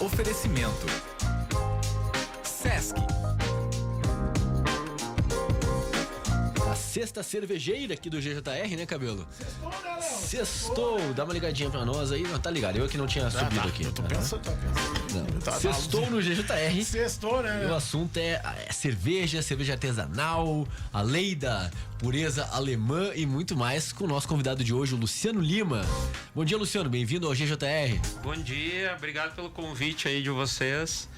Oferecimento Sesc. A sexta cervejeira aqui do GJR, né, Cabelo? Sextou, né, Léo? Sextou, dá uma ligadinha pra nós aí. Não, tá ligado, eu que não tinha subido aqui. Eu tô pensando, Sextou no GJR. Sextou, né? E o assunto é cerveja artesanal, a lei da pureza alemã e muito mais com o nosso convidado de hoje, o Luciano Lima. Bom dia, Luciano, bem-vindo ao GJR. Bom dia, obrigado pelo convite aí de vocês.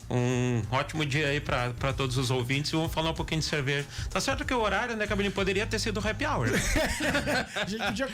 Um ótimo dia aí pra todos os ouvintes e vamos falar um pouquinho de cerveja. Tá certo que o horário, né, Cabinho, poderia ter sido happy hour. A gente podia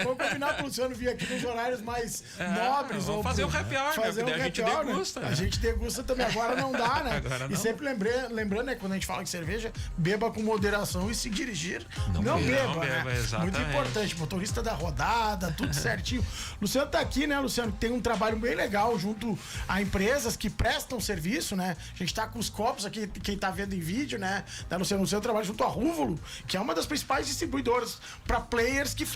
combinar pro Luciano vir aqui nos horários mais nobres. Vamos fazer o happy hour, fazer né? um A gente happy hour, degusta. Né? A gente degusta também, agora não dá, né? Agora não. E sempre lembrando, né, quando a gente fala de cerveja, beba com moderação e se dirigir, não beba, né? Exatamente. Muito importante, motorista da rodada, tudo certinho. Luciano tá aqui, né, Luciano, que tem um trabalho bem legal junto a empresas que prestam serviço, né? A gente tá com os copos aqui, quem tá vendo em vídeo, né? Da Luciano trabalha junto a Rúvulo, que é uma das principais distribuidoras para players que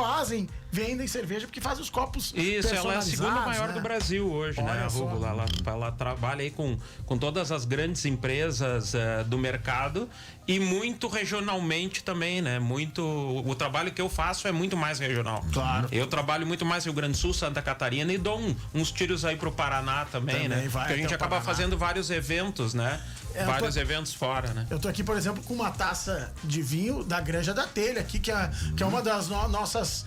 vendem cerveja, porque fazem os copos Isso, ela é a segunda maior, né, do Brasil hoje, olha, né? A Rúvulo, ela trabalha aí com todas as grandes empresas do mercado e muito regionalmente também, né? O trabalho que eu faço é muito mais regional. Claro. Eu trabalho muito mais Rio Grande do Sul, Santa Catarina e dou uns tiros aí pro Paraná também, né? Porque a gente acaba fazendo vários eventos, né? Vários eventos fora, né? Eu tô aqui, por exemplo, com uma taça de vinho da Granja da Telha aqui, que é uma das nossas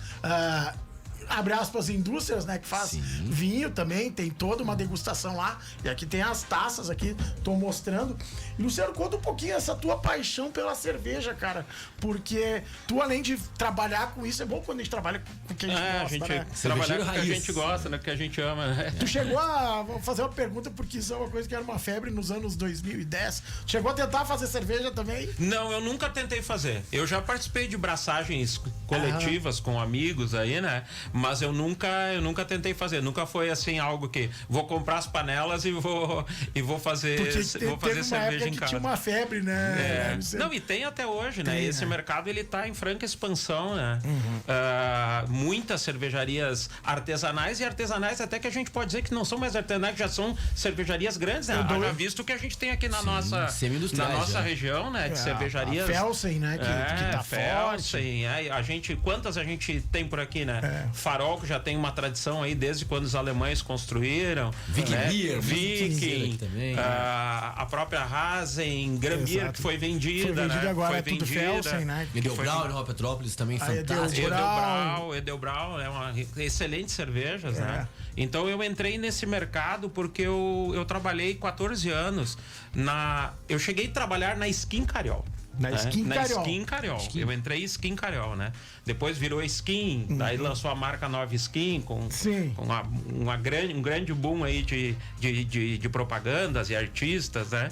abre aspas, indústrias, né, que faz vinho também, tem toda uma degustação lá, e aqui tem as taças aqui, tô mostrando. E, Luciano, conta um pouquinho essa tua paixão pela cerveja, cara, porque tu, além de trabalhar com isso, é bom quando a gente trabalha com o que a gente gosta, né? Trabalhar com o que a gente gosta, né, que a gente ama, né? Tu chegou a fazer uma pergunta, porque isso é uma coisa que era uma febre nos anos 2010, chegou a tentar fazer cerveja também? Não, eu nunca tentei fazer, eu já participei de braçagens coletivas com amigos aí, né? Mas eu nunca tentei fazer. Nunca foi assim algo que vou comprar as panelas e vou fazer cerveja em casa. Tinha uma febre, né? Não, e tem até hoje, né? Esse mercado ele tá em franca expansão, né? Muitas cervejarias artesanais e artesanais até que a gente pode dizer que não são mais artesanais, já são cervejarias grandes, né? Já visto que a gente tem aqui na nossa região, né? De cervejarias. A Felsen, né? Que tá Felsen, forte. Quantas a gente tem por aqui, né? Farol, que já tem uma tradição aí desde quando os alemães construíram. Viking, também. A própria Hazen, Grambier, que foi vendida, né? Agora, foi vendida. Felsen, né? Edelbrau, Nova Petrópolis também, fantástico. Edelbrau é uma excelente cerveja, né? Então eu entrei nesse mercado porque eu trabalhei 14 anos eu cheguei a trabalhar na Skin Cariol. Na Skin Cariol. Eu entrei em Skin Cariol, né? Depois virou Skin, daí lançou a marca Nova Skin com um grande boom aí de propagandas e artistas, né?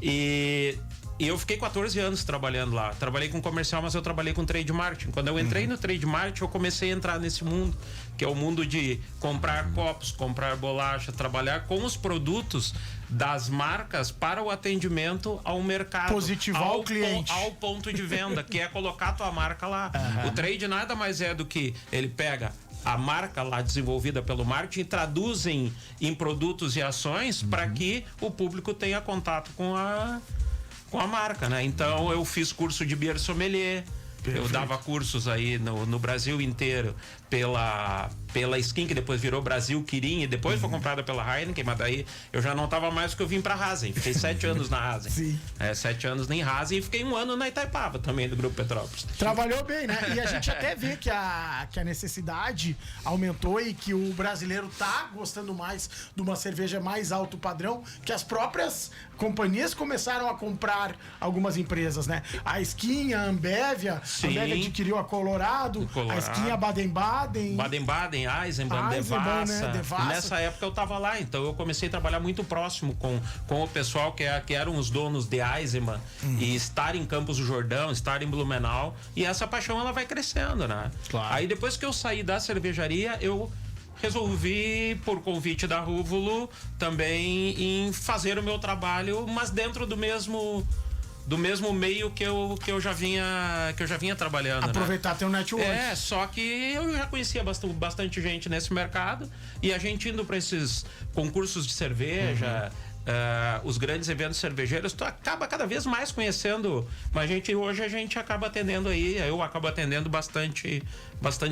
E eu fiquei 14 anos trabalhando lá. Trabalhei com comercial, mas eu trabalhei com trade marketing. Quando eu entrei no trade marketing, eu comecei a entrar nesse mundo, que é o mundo de comprar copos, comprar bolacha, trabalhar com os produtos das marcas para o atendimento ao mercado. Positivar o cliente. Ao ponto de venda, que é colocar a tua marca lá. O trade nada mais é do que ele pega a marca lá desenvolvida pelo marketing, traduz em produtos e ações para que o público tenha contato com a marca, né? Então eu fiz curso de beer sommelier. Perfeito. Eu dava cursos aí no Brasil inteiro pela Skin, que depois virou Brasil Kirin e depois foi comprada pela Heineken, mas daí eu já não tava mais porque eu vim pra Hazen. Fiquei 7 anos na Hazen. Sim. 7 anos em Hazen e fiquei 1 ano na Itaipava também, do Grupo Petrópolis. Trabalhou bem, né? E a gente até vê que a necessidade aumentou e que o brasileiro tá gostando mais de uma cerveja mais alto padrão, que as próprias companhias começaram a comprar algumas empresas, né? A Skin, a Ambev adquiriu a Colorado, a Skin, a Baden-Baden. Baden-Baden, Eisenbahn, Devassa. Né? Devassa. Nessa época eu tava lá, então eu comecei a trabalhar muito próximo com o pessoal que eram os donos de Eisenbahn e estar em Campos do Jordão, estar em Blumenau, e essa paixão ela vai crescendo, né? Claro. Aí depois que eu saí da cervejaria, eu resolvi, por convite da Rúvulo, também em fazer o meu trabalho, mas dentro do mesmo do mesmo meio que eu já vinha trabalhando. Aproveitar teu network. Só que eu já conhecia bastante gente nesse mercado, e a gente indo para esses concursos de cerveja, os grandes eventos cervejeiros, tu acaba cada vez mais conhecendo. Mas hoje a gente acaba atendendo aí, eu acabo atendendo bastante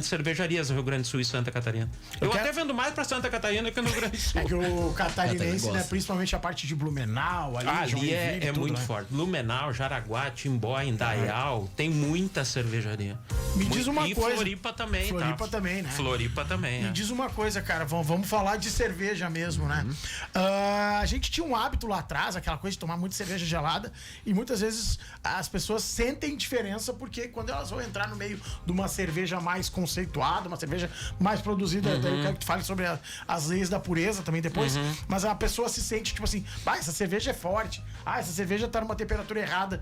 cervejarias no Rio Grande do Sul e Santa Catarina. Eu até vendo mais para Santa Catarina que no Rio Grande do Sul. É que o catarinense, né, principalmente a parte de Blumenau, ali é tudo, muito forte. Blumenau, Jaraguá, Timbó, Indaial, tem muita cervejaria. Me diz uma coisa. Floripa também, Floripa também, né? Floripa também. Me diz uma coisa, cara, vamos falar de cerveja mesmo, né? A gente tinha um hábito lá atrás, aquela coisa de tomar muita cerveja gelada, e muitas vezes as pessoas sentem diferença porque quando elas vão entrar no meio de uma cerveja mais conceituada, uma cerveja mais produzida, eu quero que tu fale sobre as leis da pureza também depois, mas a pessoa se sente tipo assim, essa cerveja é forte, essa cerveja tá numa temperatura errada.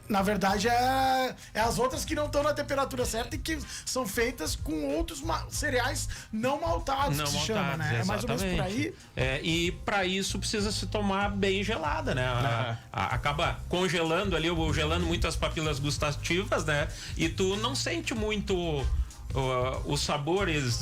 Na verdade é as outras que não estão na temperatura certa e que são feitas com outros cereais não maltados, que se chama, né? É mais ou menos por aí. E para isso precisa se tomar bem gelada, né? Acaba congelando ali, gelando muito as papilas gustativas, né? E tu não sente muito os sabores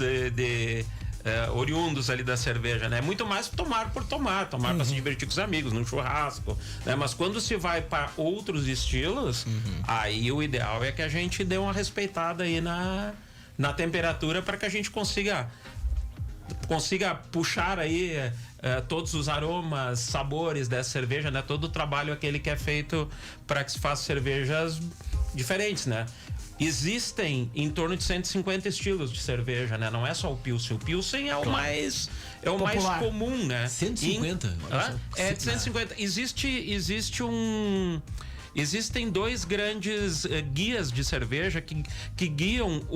oriundos ali da cerveja, né? Muito mais tomar para se divertir com os amigos, num churrasco, né? Mas quando se vai para outros estilos, aí o ideal é que a gente dê uma respeitada aí na temperatura para que a gente consiga puxar aí todos os aromas, sabores dessa cerveja, né? Todo o trabalho aquele que é feito para que se faça cervejas diferentes, né? Existem em torno de 150 estilos de cerveja, né? Não é só o Pilsen. O Pilsen é o mais comum, né? 150? É de 150. Existem dois grandes guias de cerveja que guiam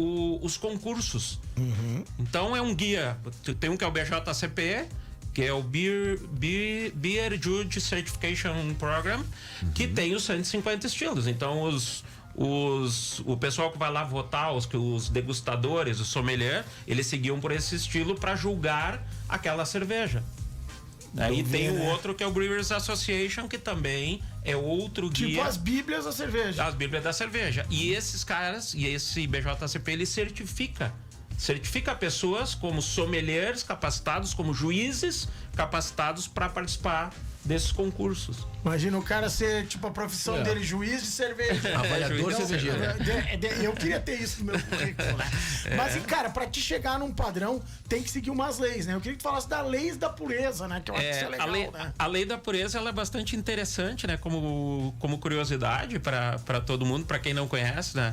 os concursos. Então é um guia. Tem um que é o BJCP, que é o Beer Judge Certification Program, que tem os 150 estilos. Então o pessoal que vai lá votar, os degustadores, os sommelier, eles seguiam por esse estilo para julgar aquela cerveja. Aí tem o outro que é o Brewers Association, que também é outro guia. Tipo as bíblias da cerveja. As bíblias da cerveja. E esses caras, e esse BJCP, ele certifica pessoas como sommeliers capacitados, como juízes capacitados para participar desses concursos. Imagina o cara ser, tipo, a profissão dele, juiz de cerveja. Avaliador cervejeiro. Eu queria ter isso no meu currículo, né? Mas, cara, pra te chegar num padrão, tem que seguir umas leis, né? Eu queria que tu falasse da lei da pureza, né? Que eu acho que isso é legal, né? A lei da pureza, ela é bastante interessante, né? Como curiosidade para todo mundo, para quem não conhece, né?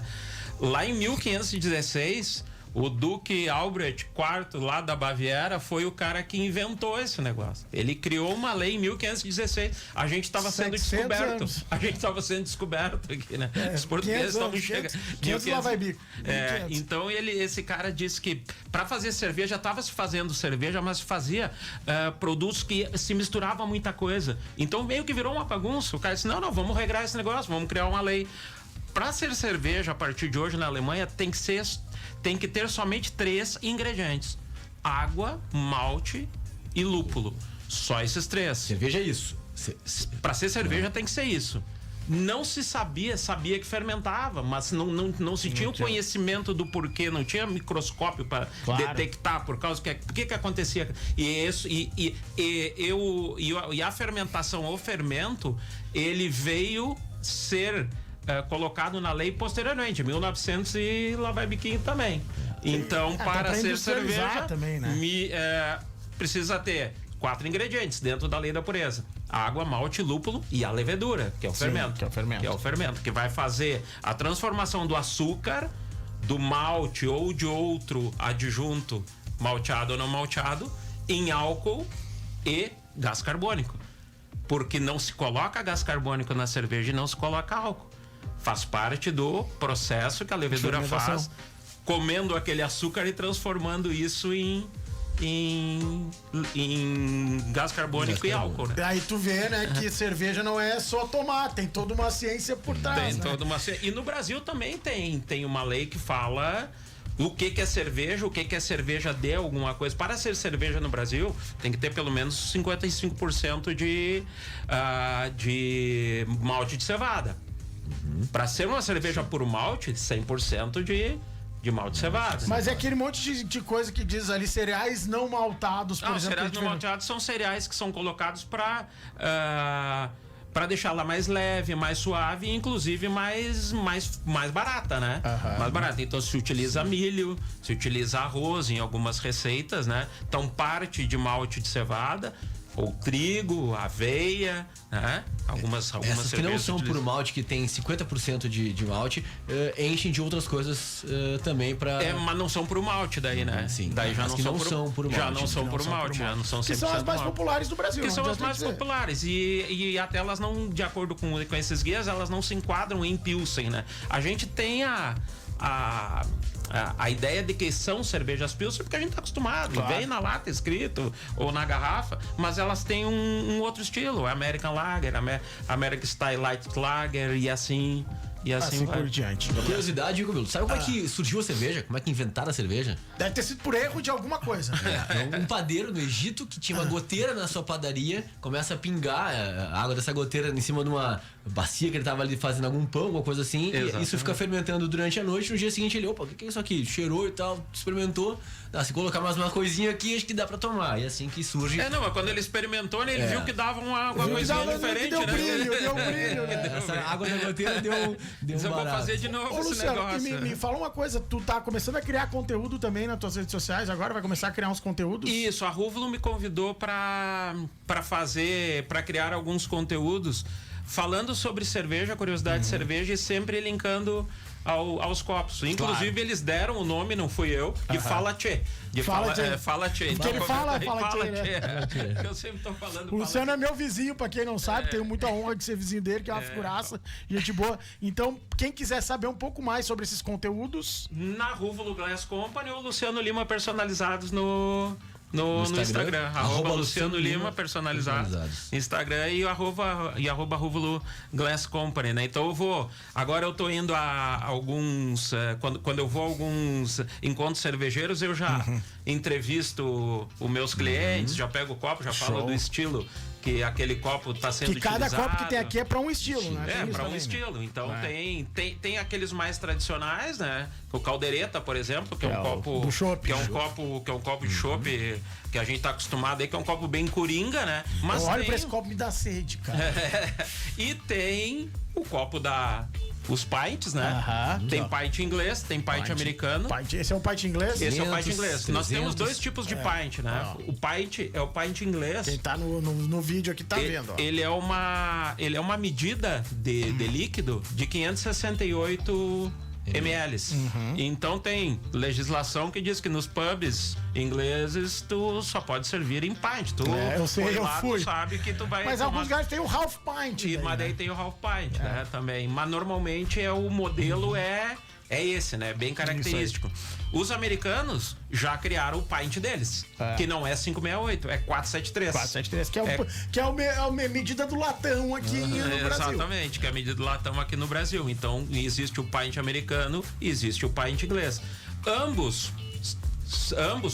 Lá em 1516... o Duque Albrecht IV, lá da Baviera, foi o cara que inventou esse negócio. Ele criou uma lei em 1516. A gente estava sendo descoberto. Anos. A gente estava sendo descoberto aqui, né? Os portugueses estavam chegando. 500 lá vai bico. Então esse cara disse que para fazer cerveja, estava se fazendo cerveja, mas fazia produtos que se misturava muita coisa. Então meio que virou uma bagunça. O cara disse, não, vamos regrar esse negócio, vamos criar uma lei. Para ser cerveja, a partir de hoje na Alemanha, tem que ter somente 3 ingredientes: água, malte e lúpulo. Só esses 3. Cerveja é isso. Para ser cerveja tem que ser isso. Não se sabia que fermentava, mas não se tinha o conhecimento do porquê, não tinha microscópio para detectar por causa que acontecia. E a fermentação ou fermento, ele veio ser colocado na lei posteriormente, 1900 e lá vai biquinho também. Então, para ser cerveja, também, né? Precisa ter 4 ingredientes dentro da lei da pureza: água, malte, lúpulo e a levedura, que é o fermento. Que é o fermento, que vai fazer a transformação do açúcar, do malte ou de outro adjunto, malteado ou não malteado, em álcool e gás carbônico. Porque não se coloca gás carbônico na cerveja e não se coloca álcool. Faz parte do processo que a levedura faz, comendo aquele açúcar e transformando isso em gás carbônico e álcool, né? Aí tu vê, né, que cerveja não é só tomar, tem toda uma ciência por trás, E no Brasil também tem uma lei que fala o que é cerveja, o que é cerveja de alguma coisa. Para ser cerveja no Brasil, tem que ter pelo menos 55% de malte de cevada. Para ser uma cerveja puro malte, 100% de malte de cevada. Mas é aquele monte de coisa que diz ali, cereais não maltados, por exemplo. Cereais não maltados são cereais que são colocados para deixá-la mais leve, mais suave e inclusive mais barata, né? Mais barata. Então se utiliza milho, se utiliza arroz em algumas receitas, né? Então parte de malte de cevada, ou trigo, aveia, né? Algumas essas que não são puro malte, que tem 50% de malte, enchem de outras coisas também para. Mas não são puro malte daí, né? Sim. Daí já não são puro malte. Já não são puro malte, já não são 100% que são as mais populares do Brasil. Que são as mais populares. E até elas não, de acordo com esses guias, elas não se enquadram em Pilsen, né? A gente tem a ideia de que são cervejas Pilsen porque a gente tá acostumado, vem na lata escrito ou na garrafa, mas elas têm um outro estilo, American Lager, American Style Light Lager e assim por diante. Uma curiosidade, Camilo, sabe como é que surgiu a cerveja? Como é que inventaram a cerveja? Deve ter sido por erro de alguma coisa. Um padeiro no Egito que tinha uma goteira na sua padaria, começa a pingar a água dessa goteira em cima de uma bacia que ele tava ali fazendo algum pão, alguma coisa assim. Exatamente. E isso fica fermentando durante a noite. No dia seguinte ele, opa, o que é isso aqui? Cheirou e tal, experimentou. Se colocar mais uma coisinha aqui, acho que dá pra tomar. E assim que surge. Mas quando ele experimentou, né, ele viu que dava uma coisinha diferente, deu brilho, né? Essa água da goteira deu um barato. Vou fazer de novo esse Luciano, negócio. Me fala uma coisa, tu tá começando a criar conteúdo também nas tuas redes sociais agora? Vai começar a criar uns conteúdos? Isso, a Rúvulo me convidou para criar alguns conteúdos falando sobre cerveja, curiosidade de cerveja e sempre linkando aos copos. Inclusive, eles deram o nome, não fui eu, de Fala Tchê. Fala Tchê. Porque ele fala Tchê. Eu sempre tô falando. O Luciano é meu vizinho, pra quem não sabe, tenho muita honra de ser vizinho dele, que é uma figuraça, gente boa. Então, quem quiser saber um pouco mais sobre esses conteúdos... Na Rúvulo Glass Company ou Luciano Lima personalizados no Instagram. Arroba Luciano Lima personalizados. Instagram e arroba Rúvulo Glass Company, né? Então agora eu tô indo a alguns, quando eu vou a alguns encontros cervejeiros, eu já entrevisto os meus clientes, já pego o copo, já falo do estilo que aquele copo tá sendo utilizado. Que cada copo que tem aqui é para um estilo, né? Para um estilo. Então tem aqueles mais tradicionais, né? O caldeireta, por exemplo, que é um copo do chopp, que é um copo de chopp que a gente tá acostumado aí, que é um copo bem coringa, né? Mas olha pra esse copo, me dá sede, cara. E tem o copo os pints, né? Tem pint inglês, tem pint americano. Esse é o pint inglês? Esse é o pint inglês. 300, nós temos dois tipos de pint, né? O pint é o pint inglês. Quem tá no vídeo aqui tá vendo, ó. Ele é uma medida de líquido de 568 ml. Então tem legislação que diz que nos pubs ingleses tu só pode servir em pint. Eu sei, eu fui. Tu sabe que tu vai. Mas alguns lugares tem o half pint. Mas daí tem o half pint, né? Também. Mas normalmente o modelo é esse, né? Bem característico. Os americanos já criaram o pint deles, que não é 568, é 473. 473, que é a medida do latão aqui no Brasil. Exatamente, que é a medida do latão aqui no Brasil. Então, existe o pint americano e existe o pint inglês. Ambos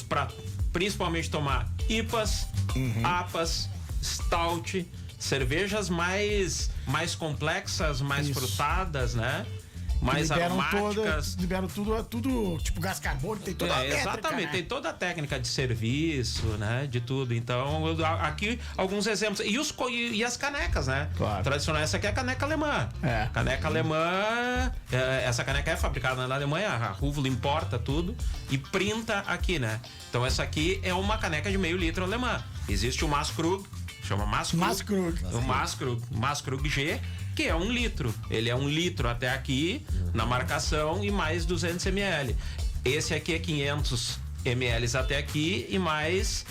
para principalmente tomar IPAs, APAs, Stout, cervejas mais complexas, mais frutadas, né? Mais aromáticas. Liberam tudo tipo gás carbônico, tem toda a técnica. Exatamente, né? Tem toda a técnica de serviço, né? De tudo. Então, aqui alguns exemplos. E as canecas, né? Claro. Tradicional, essa aqui é a caneca alemã. Caneca alemã, essa caneca é fabricada na Alemanha, a Rúvulo importa tudo e printa aqui, né? Então, essa aqui é uma caneca de meio litro alemã. Existe o Maßkrug, chama Maßkrug. O Maßkrug G, que é 1 litro. Ele é 1 litro até aqui, na marcação, e mais 200 ml. Esse aqui é 500 ml até aqui e mais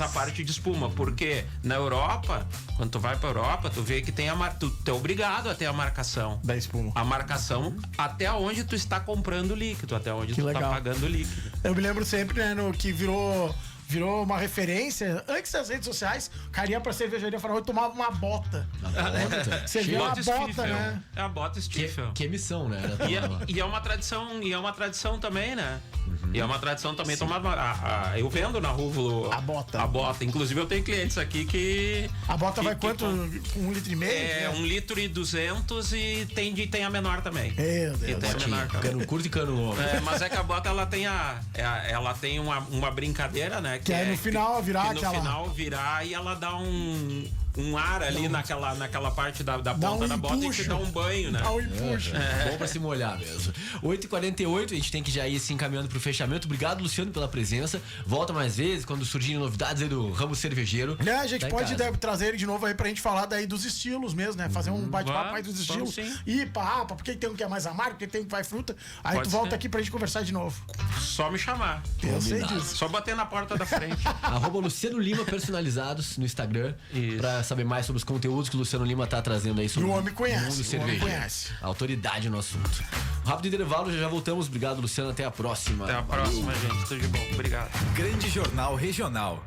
a parte de espuma. Porque na Europa, quando tu vai pra Europa, tu vê que tu é obrigado a ter a marcação. Da espuma. A marcação até onde tu está comprando líquido, até onde tu tá pagando líquido. Eu me lembro sempre, né, no que virou virou uma referência. Antes das redes sociais, o cara ia pra cervejaria e falava, eu tomava uma bota. Você vê uma bota, né? É a bota Stiefel. Que emissão, né? E é uma tradição também, né? E é uma tradição também tomar. Eu vendo na Rúvulo a bota. A bota. Inclusive, eu tenho clientes aqui que. A bota vai quanto? 1,5 litro? É, 1,2 litro e tem a menor também. Meu Deus. E tem a menor também. Cano curto e cano longo. Mas é que a bota ela tem uma brincadeira, né? Que é no final virar aquela. No final virar e ela dá um ar ali naquela parte da ponta da bota e te dá um banho, né? Dá um empuxo. Bom pra se molhar mesmo. 8h48, a gente tem que já ir se encaminhando pro fechamento. Obrigado, Luciano, pela presença. Volta mais vezes quando surgirem novidades aí do ramo cervejeiro. A gente pode trazer ele de novo aí pra gente falar daí dos estilos mesmo, né? Fazer um bate-papo aí dos estilos. E pá, por que tem um que é mais amargo, por que tem um que vai fruta. Aí tu volta aqui pra gente conversar de novo. Só me chamar. Eu sei disso. Só bater na porta da frente. @Luciano Lima Personalizados no Instagram. Pra saber mais sobre os conteúdos que o Luciano Lima tá trazendo aí sobre o homem conhece, mundo cervejeiro. Autoridade no assunto. Rápido intervalo, já voltamos. Obrigado, Luciano. Até a próxima. Até a próxima, gente. Tudo de bom. Obrigado. Grande Jornal Regional.